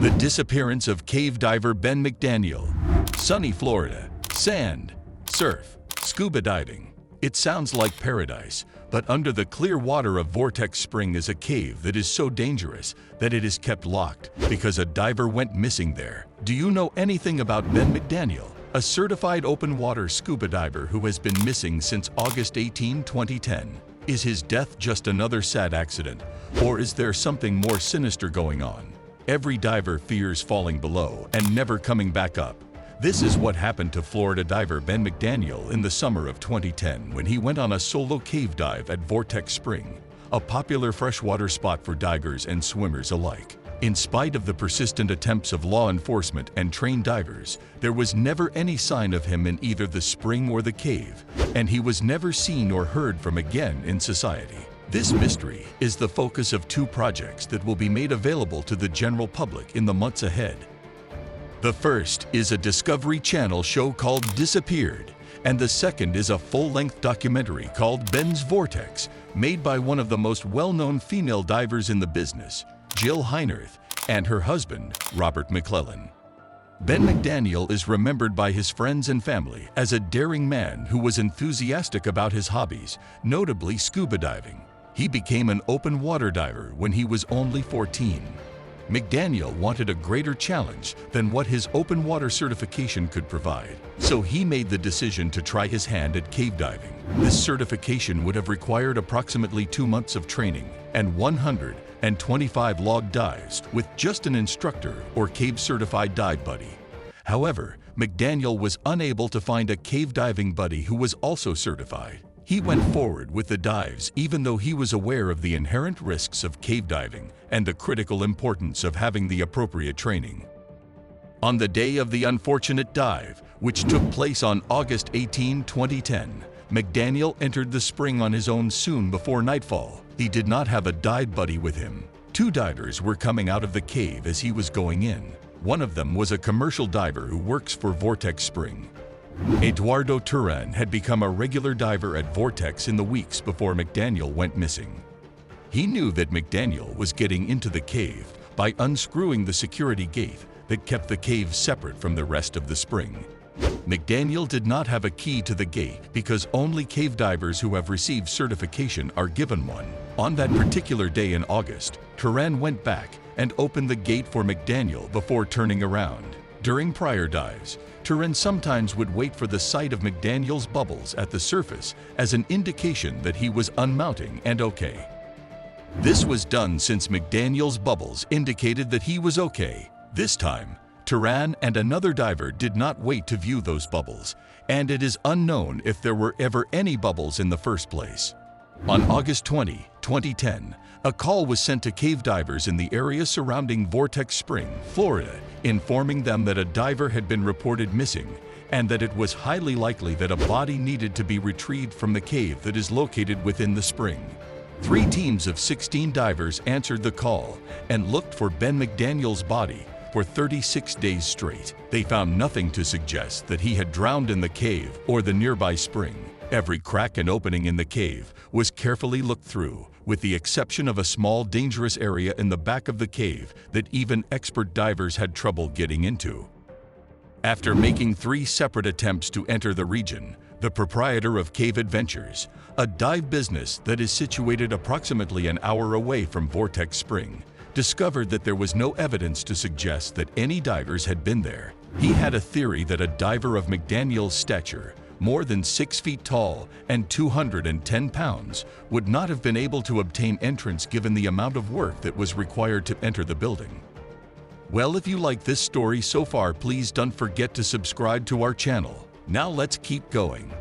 The disappearance of cave diver Ben McDaniel. Sunny Florida. Sand. Surf. Scuba diving. It sounds like paradise, but under the clear water of Vortex Spring is a cave that is so dangerous that it is kept locked because a diver went missing there. Do you know anything about Ben McDaniel, a certified open water scuba diver who has been missing since August 18, 2010? Is his death just another sad accident, or is there something more sinister going on? Every diver fears falling below and never coming back up. This is what happened to Florida diver Ben McDaniel in the summer of 2010 when he went on a solo cave dive at Vortex Spring, a popular freshwater spot for divers and swimmers alike. In spite of the persistent attempts of law enforcement and trained divers, there was never any sign of him in either the spring or the cave, and he was never seen or heard from again in society. This mystery is the focus of two projects that will be made available to the general public in the months ahead. The first is a Discovery Channel show called Disappeared, and the second is a full-length documentary called Ben's Vortex, made by one of the most well-known female divers in the business, Jill Heinerth, and her husband, Robert McClellan. Ben McDaniel is remembered by his friends and family as a daring man who was enthusiastic about his hobbies, notably scuba diving. He became an open water diver when he was only 14. McDaniel wanted a greater challenge than what his open water certification could provide, so he made the decision to try his hand at cave diving. This certification would have required approximately 2 months of training and 125 log dives with just an instructor or cave-certified dive buddy. However, McDaniel was unable to find a cave diving buddy who was also certified. He went forward with the dives even though he was aware of the inherent risks of cave diving and the critical importance of having the appropriate training. On the day of the unfortunate dive, which took place on August 18, 2010, McDaniel entered the spring on his own soon before nightfall. He did not have a dive buddy with him. 2 divers were coming out of the cave as he was going in. One of them was a commercial diver who works for Vortex Spring. Eduardo Turan had become a regular diver at Vortex in the weeks before McDaniel went missing. He knew that McDaniel was getting into the cave by unscrewing the security gate that kept the cave separate from the rest of the spring. McDaniel did not have a key to the gate because only cave divers who have received certification are given one. On that particular day in August, Turan went back and opened the gate for McDaniel before turning around. During prior dives, Turan sometimes would wait for the sight of McDaniel's bubbles at the surface as an indication that he was unmounting and okay. This was done since McDaniel's bubbles indicated that he was okay. This time, Turan and another diver did not wait to view those bubbles, and it is unknown if there were ever any bubbles in the first place. On August 20, 2010, a call was sent to cave divers in the area surrounding Vortex Spring, Florida, informing them that a diver had been reported missing and that it was highly likely that a body needed to be retrieved from the cave that is located within the spring. 3 teams of 16 divers answered the call and looked for Ben McDaniel's body for 36 days straight. They found nothing to suggest that he had drowned in the cave or the nearby spring. Every crack and opening in the cave was carefully looked through, with the exception of a small dangerous area in the back of the cave that even expert divers had trouble getting into. After making 3 separate attempts to enter the region, the proprietor of Cave Adventures, a dive business that is situated approximately an hour away from Vortex Spring, discovered that there was no evidence to suggest that any divers had been there. He had a theory that a diver of McDaniel's stature, more than 6 feet tall and 210 pounds, would not have been able to obtain entrance given the amount of work that was required to enter the building. Well, if you like this story so far, please don't forget to subscribe to our channel. Now let's keep going.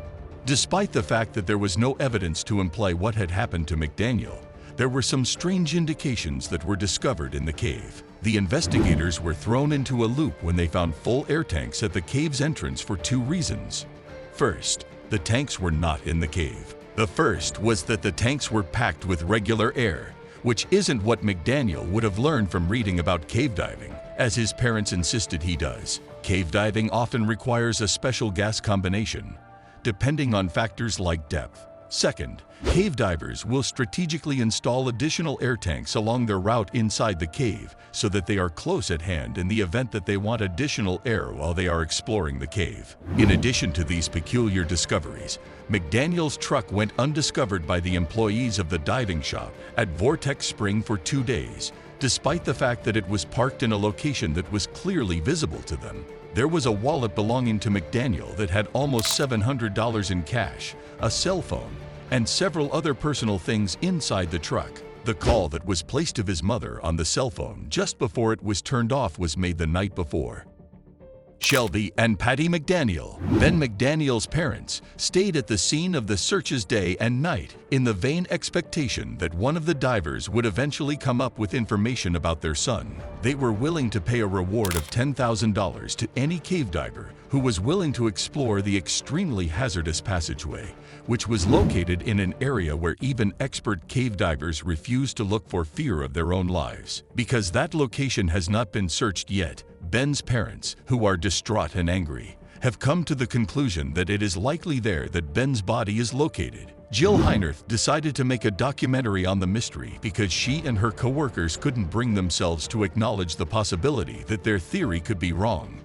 Despite the fact that there was no evidence to imply what had happened to McDaniel, there were some strange indications that were discovered in the cave. The investigators were thrown into a loop when they found full air tanks at the cave's entrance for 2 reasons. First, the tanks were not in the cave. The first was that the tanks were packed with regular air, which isn't what McDaniel would have learned from reading about cave diving, as his parents insisted he does. Cave diving often requires a special gas combination, depending on factors like depth, Second, cave divers will strategically install additional air tanks along their route inside the cave so that they are close at hand in the event that they want additional air while they are exploring the cave. In addition to these peculiar discoveries, McDaniel's truck went undiscovered by the employees of the diving shop at Vortex Spring for 2 days, despite the fact that it was parked in a location that was clearly visible to them. There was a wallet belonging to McDaniel that had almost $700 in cash, a cell phone, and several other personal things inside the truck. The call that was placed to his mother on the cell phone just before it was turned off was made the night before. Shelby and Patty McDaniel, Ben McDaniel's parents, stayed at the scene of the searches day and night in the vain expectation that one of the divers would eventually come up with information about their son. They were willing to pay a reward of $10,000 to any cave diver who was willing to explore the extremely hazardous passageway, which was located in an area where even expert cave divers refuse to look for fear of their own lives. Because that location has not been searched yet, Ben's parents, who are distraught and angry, have come to the conclusion that it is likely there that Ben's body is located. Jill Heinerth decided to make a documentary on the mystery because she and her coworkers couldn't bring themselves to acknowledge the possibility that their theory could be wrong.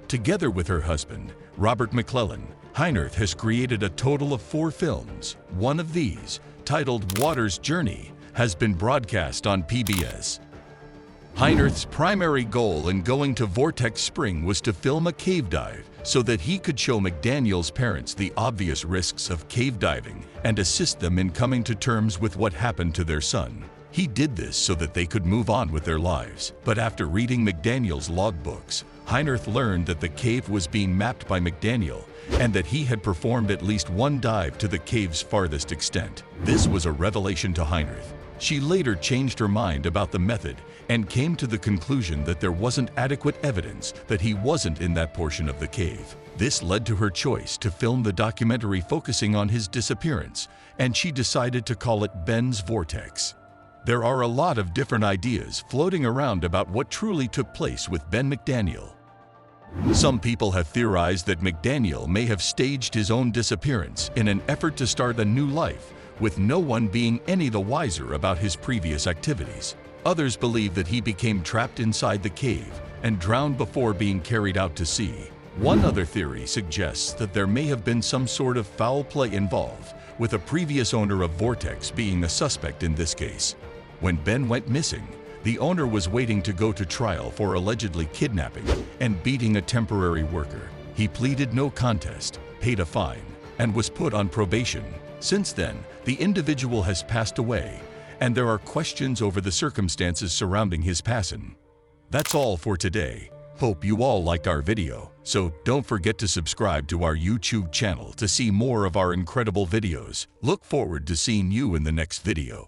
Together with her husband, Robert McClellan, Heinerth has created a total of 4 films. One of these, titled Water's Journey, has been broadcast on PBS. Heinerth's primary goal in going to Vortex Spring was to film a cave dive so that he could show McDaniel's parents the obvious risks of cave diving and assist them in coming to terms with what happened to their son. He did this so that they could move on with their lives. But after reading McDaniel's logbooks, Heinerth learned that the cave was being mapped by McDaniel and that he had performed at least one dive to the cave's farthest extent. This was a revelation to Heinerth. She later changed her mind about the method and came to the conclusion that there wasn't adequate evidence that he wasn't in that portion of the cave. This led to her choice to film the documentary focusing on his disappearance, and she decided to call it Ben's Vortex. There are a lot of different ideas floating around about what truly took place with Ben McDaniel. Some people have theorized that McDaniel may have staged his own disappearance in an effort to start a new life, with no one being any the wiser about his previous activities. Others believe that he became trapped inside the cave and drowned before being carried out to sea. One other theory suggests that there may have been some sort of foul play involved, with a previous owner of Vortex being a suspect in this case. When Ben went missing, the owner was waiting to go to trial for allegedly kidnapping and beating a temporary worker. He pleaded no contest, paid a fine, and was put on probation. Since then, the individual has passed away, and there are questions over the circumstances surrounding his passing. That's all for today. Hope you all liked our video, so don't forget to subscribe to our YouTube channel to see more of our incredible videos. Look forward to seeing you in the next video.